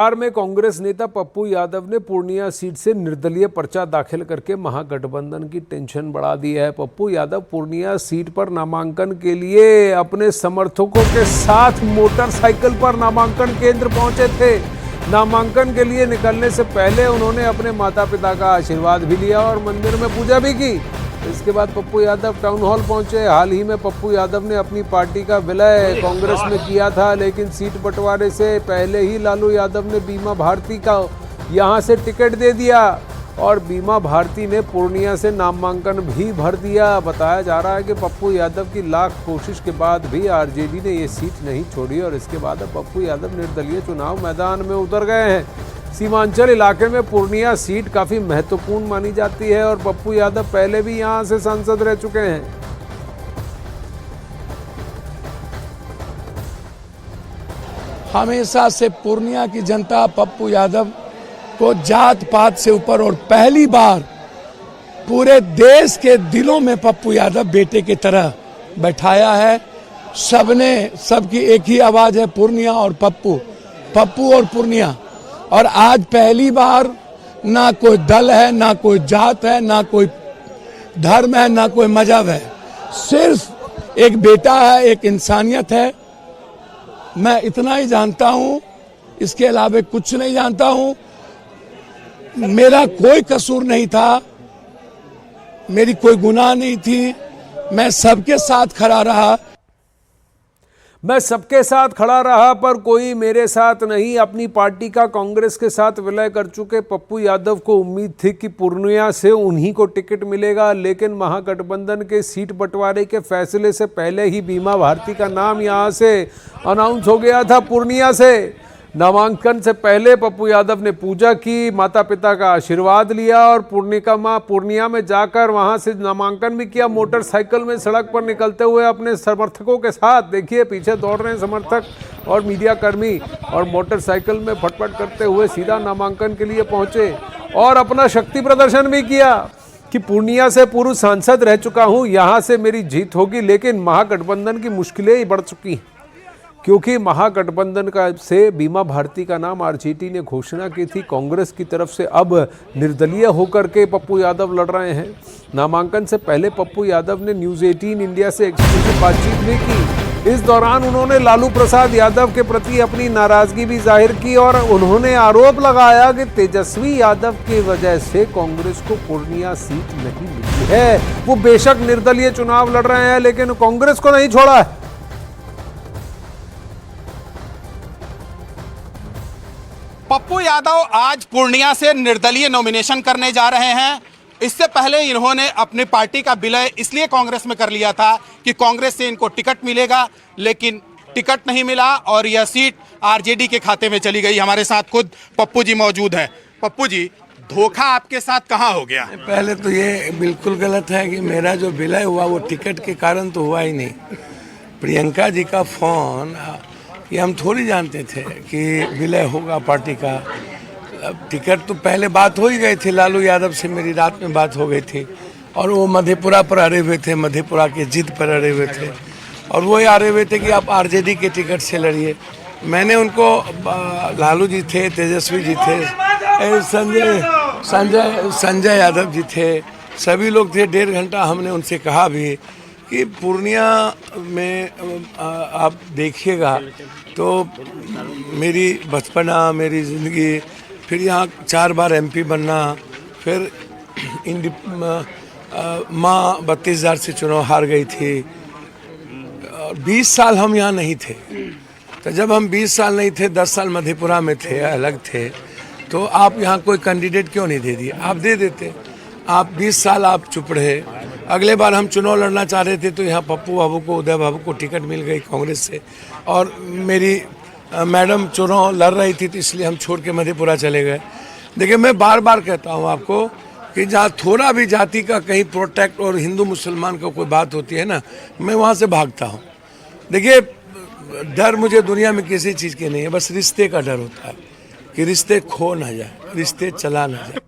बिहार में कांग्रेस नेता पप्पू यादव ने पूर्णिया सीट से निर्दलीय पर्चा दाखिल करके महागठबंधन की टेंशन बढ़ा दी है। पप्पू यादव पूर्णिया सीट पर नामांकन के लिए अपने समर्थकों के साथ मोटरसाइकिल पर नामांकन केंद्र पहुंचे थे। नामांकन के लिए निकलने से पहले उन्होंने अपने माता पिता का आशीर्वाद भी लिया और मंदिर में पूजा भी की। इसके बाद पप्पू यादव टाउन हॉल पहुंचे। हाल ही में पप्पू यादव ने अपनी पार्टी का विलय कांग्रेस में किया था, लेकिन सीट बंटवारे से पहले ही लालू यादव ने बीमा भारती का यहां से टिकट दे दिया और बीमा भारती ने पूर्णिया से नामांकन भी भर दिया। बताया जा रहा है कि पप्पू यादव की लाख कोशिश के बाद भी आरजेडी ने ये सीट नहीं छोड़ी और इसके बाद अब पप्पू यादव निर्दलीय चुनाव मैदान में उतर गए हैं। सीमांचल इलाके में पूर्णिया सीट काफी महत्वपूर्ण मानी जाती है और पप्पू यादव पहले भी यहां से सांसद रह चुके हैं। हमेशा से पूर्णिया की जनता पप्पू यादव को जात पात से ऊपर और पहली बार पूरे देश के दिलों में पप्पू यादव बेटे की तरह बैठाया है। सबकी एक ही आवाज है, पूर्णिया और पप्पू, पप्पू और पूर्णिया। और आज पहली बार ना कोई दल है, ना कोई जात है, ना कोई धर्म है, ना कोई मजहब है, सिर्फ एक बेटा है, एक इंसानियत है। मैं इतना ही जानता हूं, इसके अलावा कुछ नहीं जानता हूं। मेरा कोई कसूर नहीं था, मेरी कोई गुनाह नहीं थी। मैं सबके साथ खड़ा रहा। पर कोई मेरे साथ नहीं। अपनी पार्टी का कांग्रेस के साथ विलय कर चुके पप्पू यादव को उम्मीद थी कि पूर्णिया से उन्हीं को टिकट मिलेगा, लेकिन महागठबंधन के सीट बंटवारे के फैसले से पहले ही बीमा भारती का नाम यहां से अनाउंस हो गया था। पूर्णिया से नामांकन से पहले पप्पू यादव ने पूजा की, माता पिता का आशीर्वाद लिया और पूर्णिया में जाकर वहां से नामांकन भी किया। मोटरसाइकिल में सड़क पर निकलते हुए अपने समर्थकों के साथ, देखिए पीछे दौड़ रहे हैं समर्थक और मीडिया कर्मी, और मोटरसाइकिल में फटफट करते हुए सीधा नामांकन के लिए पहुंचे और अपना शक्ति प्रदर्शन भी किया कि पूर्णिया से पूर्व सांसद रह चुका हूं, यहां से मेरी जीत होगी। लेकिन महागठबंधन की मुश्किलें ही बढ़ चुकी हैं, क्योंकि महागठबंधन का से बीमा भारती का नाम आरजेडी ने घोषणा की थी। कांग्रेस की तरफ से अब निर्दलीय होकर के पप्पू यादव लड़ रहे हैं। नामांकन से पहले पप्पू यादव ने न्यूज़ 18 इंडिया से एक्सक्लूसिव बातचीत भी की। इस दौरान उन्होंने लालू प्रसाद यादव के प्रति अपनी नाराजगी भी जाहिर की और उन्होंने आरोप लगाया कि तेजस्वी यादव की वजह से कांग्रेस को पूर्णिया सीट नहीं मिली है। वो बेशक निर्दलीय चुनाव लड़ रहे हैं, लेकिन कांग्रेस को नहीं छोड़ा है। पप्पू यादव आज पूर्णिया से निर्दलीय नॉमिनेशन करने जा रहे हैं। इससे पहले इन्होंने अपनी पार्टी का विलय इसलिए कांग्रेस में कर लिया था कि कांग्रेस से इनको टिकट मिलेगा, लेकिन टिकट नहीं मिला और यह सीट आरजेडी के खाते में चली गई। हमारे साथ खुद पप्पू जी मौजूद हैं। पप्पू जी, धोखा आपके साथ कहाँ हो गया? पहले तो ये बिल्कुल गलत है कि मेरा जो विलय हुआ वो टिकट के कारण तो हुआ ही नहीं। प्रियंका जी का फोन, ये हम थोड़ी जानते थे कि विलय होगा पार्टी का। अब टिकट तो पहले बात हो ही गई थी, लालू यादव से मेरी रात में बात हो गई थी और वो मधेपुरा पर अड़े हुए थे, मधेपुरा के जिद पर अड़े हुए थे और वो अड़े हुए थे कि आप आरजेडी के टिकट से लड़िए। मैंने उनको, लालू जी थे, तेजस्वी जी थे, संजय यादव जी थे, सभी लोग थे। 1.5 घंटा हमने उनसे कहा भी कि पूर्णिया में आप देखिएगा तो मेरी बचपना, मेरी ज़िंदगी, फिर यहाँ 4 बार एमपी बनना, फिर माँ 32,000 से चुनाव हार गई थी और 20 साल हम यहाँ नहीं थे। तो जब हम 20 साल नहीं थे, 10 साल मधेपुरा में थे, अलग थे, तो आप यहाँ कोई कैंडिडेट क्यों नहीं दे दिए? आप दे देते। आप 20 साल आप चुप रहे। अगले बार हम चुनाव लड़ना चाह रहे थे तो यहाँ पप्पू बाबू को, उदय बाबू को टिकट मिल गई कांग्रेस से और मेरी मैडम चुनाव लड़ रही थी, तो इसलिए हम छोड़ के मधेपुरा चले गए। देखिए, मैं बार बार कहता हूँ आपको कि जहाँ थोड़ा भी जाति का कहीं प्रोटेक्ट और हिंदू मुसलमान का कोई बात होती है ना, मैं वहाँ से भागता हूँ। देखिए, डर मुझे दुनिया में किसी चीज़ की नहीं है, बस रिश्ते का डर होता है कि रिश्ते खो ना जाए, रिश्ते चला ना जाए।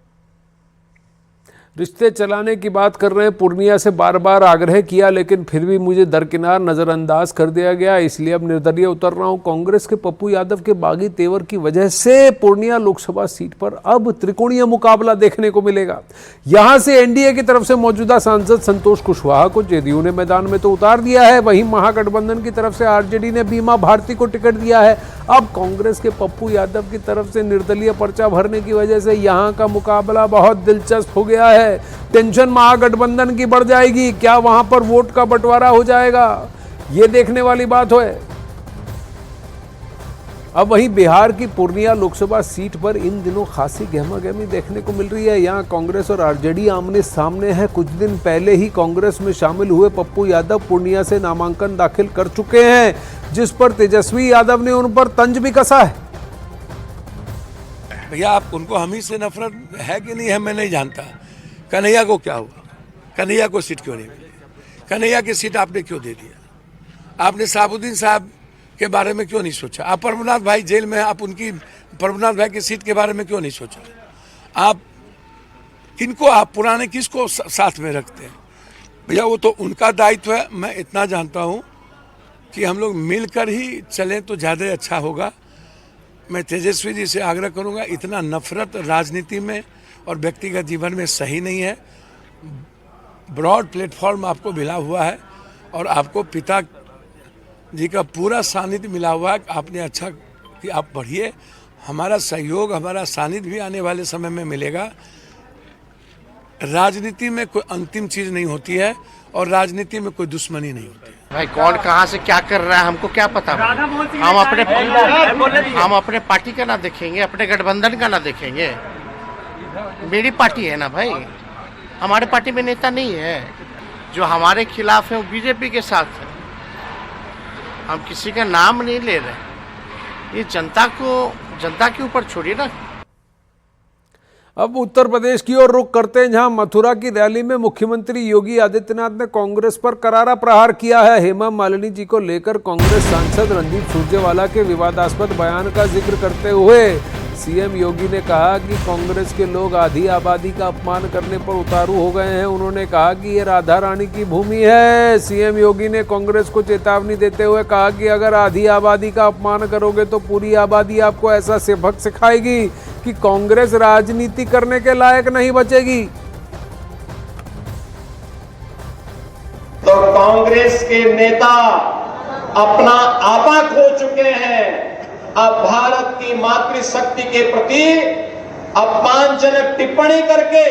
रिश्ते चलाने की बात कर रहे हैं। पूर्णिया से बार बार आग्रह किया लेकिन फिर भी मुझे दरकिनार नजरअंदाज कर दिया गया, इसलिए अब निर्दलीय उतर रहा हूं। कांग्रेस के पप्पू यादव के बागी तेवर की वजह से पूर्णिया लोकसभा सीट पर अब त्रिकोणीय मुकाबला देखने को मिलेगा। यहां से एनडीए की तरफ से मौजूदा सांसद संतोष कुशवाहा को जेडीयू ने मैदान में तो उतार दिया है, वहीं महागठबंधन की तरफ से आरजेडी ने बीमा भारती को टिकट दिया है। अब कांग्रेस के पप्पू यादव की तरफ से निर्दलीय पर्चा भरने की वजह से यहां का मुकाबला बहुत दिलचस्प हो गया है। टेंशन महागठबंधन की बढ़ जाएगी, क्या वहां पर वोट का बंटवारा हो जाएगा, यह देखने वाली बात है। अब वहीं बिहार की पूर्णिया लोकसभा सीट पर इन दिनों खासी गहमागहमी देखने को मिल रही है। यहां कांग्रेस और आरजेडी आमने सामने है। कुछ दिन पहले ही कांग्रेस में शामिल हुए पप्पू यादव पूर्णिया से नामांकन दाखिल कर चुके हैं, जिस पर तेजस्वी यादव ने उन पर तंज भी कसा है। भैया आप उनको हम ही से नफरत है कि नहीं है मैं नहीं जानता। कन्हैया को क्या हुआ, कन्हैया को सीट क्यों नहीं मिली, कन्हैया की सीट आपने क्यों दे दिया, आपने साबुद्दीन साहब के बारे में क्यों नहीं सोचा, आप प्रभुनाथ भाई जेल में, आप उनकी प्रभुनाथ भाई की सीट के बारे में क्यों नहीं सोचा, आप किनको, आप पुराने किसको साथ में रखते हैं। भैया वो तो उनका दायित्व है। मैं इतना जानता हूँ कि हम लोग मिलकर ही चलें तो ज़्यादा अच्छा होगा। मैं तेजस्वी जी से आग्रह करूंगा, इतना नफरत राजनीति में और व्यक्तिगत जीवन में सही नहीं है। ब्रॉड प्लेटफॉर्म आपको मिला हुआ है और आपको पिता जी का पूरा सानिध्य मिला हुआ है। आपने अच्छा कि आप बढ़िए, हमारा सहयोग, हमारा सानिध्य भी आने वाले समय में मिलेगा। राजनीति में कोई अंतिम चीज नहीं होती है और राजनीति में कोई दुश्मनी नहीं होती है। भाई कौन कहाँ से क्या कर रहा है हमको क्या पता। हम अपने पार्टी का ना देखेंगे, अपने गठबंधन का ना देखेंगे। मेरी पार्टी है ना भाई, हमारे पार्टी में नेता नहीं है। जो हमारे खिलाफ है वो बीजेपी के साथ है। हम किसी का नाम नहीं ले रहे, ये जनता के ऊपर छोड़िए ना। अब उत्तर प्रदेश की ओर रुख करते हैं, जहां मथुरा की रैली में मुख्यमंत्री योगी आदित्यनाथ ने कांग्रेस पर करारा प्रहार किया है। हेमा मालिनी जी को लेकर कांग्रेस सांसद रणदीप सुरजेवाला के विवादास्पद बयान का जिक्र करते हुए सीएम योगी ने कहा कि कांग्रेस के लोग आधी आबादी का अपमान करने पर उतारू हो गए हैं। उन्होंने कहा कि ये राधा रानी की भूमि है। सीएम योगी ने कांग्रेस को चेतावनी देते हुए कहा कि अगर आधी आबादी का अपमान करोगे तो पूरी आबादी आपको ऐसा सबक सिखाएगी कि कांग्रेस राजनीति करने के लायक नहीं बचेगी। तो कांग्रेस के नेता अपना आपा खो चुके हैं। अब भारत की मातृशक्ति के प्रति अपमानजनक टिप्पणी करके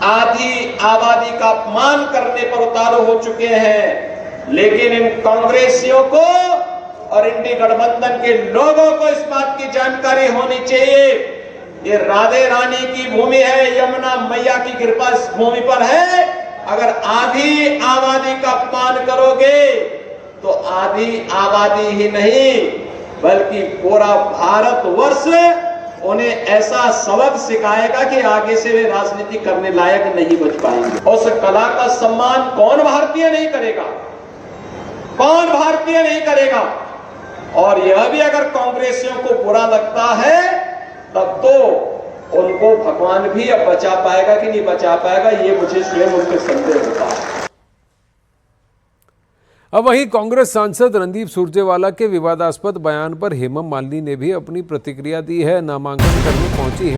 आधी आबादी का अपमान करने पर उतारू हो चुके हैं। लेकिन इन कांग्रेसियों को और इंडी गठबंधन के लोगों को इस बात की जानकारी होनी चाहिए, ये राधे रानी की भूमि है, यमुना मैया की कृपा इस भूमि पर है। अगर आधी आबादी का अपमान करोगे तो आधी आबादी ही नहीं बल्कि पूरा भारतवर्ष उन्हें ऐसा सबक सिखाएगा कि आगे से वे राजनीति करने लायक नहीं बच पाएंगे। उस कला का सम्मान कौन भारतीय नहीं करेगा, कौन भारतीय नहीं करेगा। और यह भी अगर कांग्रेसियों को बुरा लगता है तब तो उनको भगवान भी अब बचा पाएगा कि नहीं बचा पाएगा, ये मुझे स्वयं उनके संदेह होता है। अब वहीं कांग्रेस सांसद रणदीप सुरजेवाला के विवादास्पद बयान पर हेमा मालिनी ने भी अपनी प्रतिक्रिया दी है। नामांकन करने पहुंची